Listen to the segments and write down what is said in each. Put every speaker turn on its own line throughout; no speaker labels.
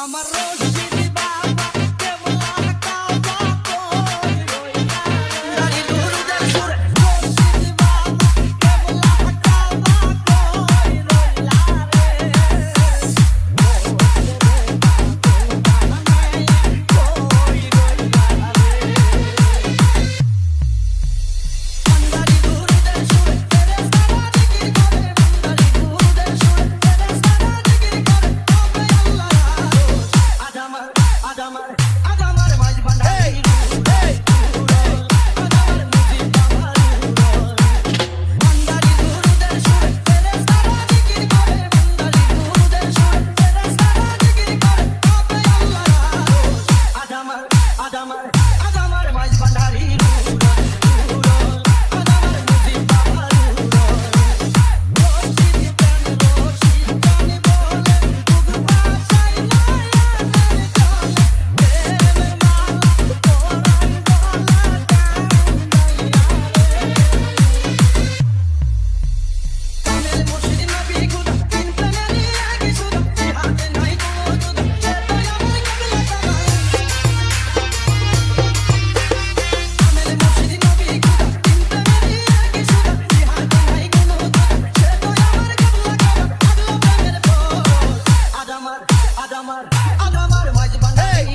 আমার রশিদ বাবা কেবলা কাবা কই রইলা রে দুরুদের সুরে রশিদ বাবা কেবলা কাবা কই রইলা রে কই রইলা রে দুরুদের সুরে তেরে সারা জিকির করে দুরুদের সুরে তেরে সারা জিকির করে তবে আল্লাহ আদামার আদামার আদামার মাঝ ভান্ডারি আদামার মুজিব বাবার ভান্ডারি দুরুদের সুরে তেরে সারা জিকির করে ভান্ডারি দুরুদের সুরে তেরে সারা জিকির করে তবে আল্লাহ আদামার আদামার আদামার মাঝ ভান্ডারি আদামার মুজিব বাবার রশিদ প্রেম রশিদ জানি বলে বুক ভাষায় নয়নের জলে প্রেমের মালা পরাণ গলা কামেল মুর্শিদ নবী খুদা তিন প্রেমেরই একই সুধা জিহাদে নাই কোনো জুদা সে তো আমার কিবলা জামাই কামেল মুর্শিদ নবী খুদা তিন প্রেমেরই একই সুধা জিহাদে নাই কোনো জুদা সে তো আমার কিবলা জামাই আগলা প্রেমের পর আদামার আদামার আদামার মাঝ ভান্ডারি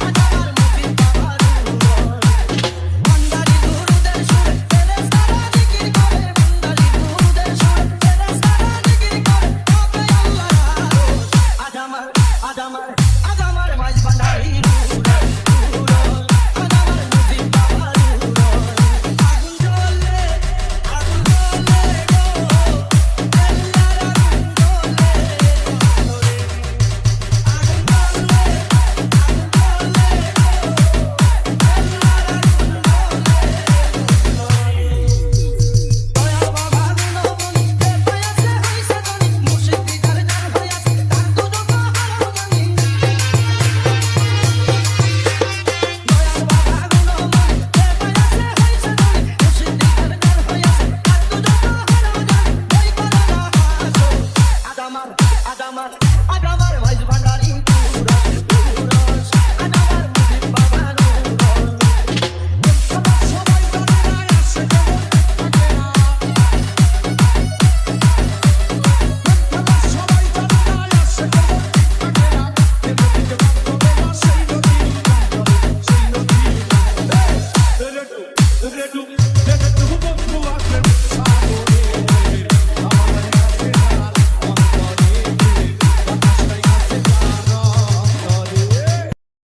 আদামার মুজিব বাবার ভান্ডারি দুরুদের সুরে তেরে সারা জিকির করে ভান্ডারি দুরুদের সুরে তেরে সারা জিকির করে তবে আল্লাহ আদামার আদামার আদামার মাঝ ভান্ডারি আদামার মুজিব বাবার আগুন জ্বলে গো আল্লাহর আগুন জ্বলে দয়াল বাবা গুণবনি পেপায়াছে হইছে ধনী মুর্শিদ দিদার যার হইয়াছে তার দুটো পাহাড় জানি দয়াল বাবা গুণবনি পেপায়াছে হইছে ধনী মুর্শিদ দিদার যার হইয়াছে তার দুটো পাহাড় জানি বই করে না হাসো আদামার আদামার আদামার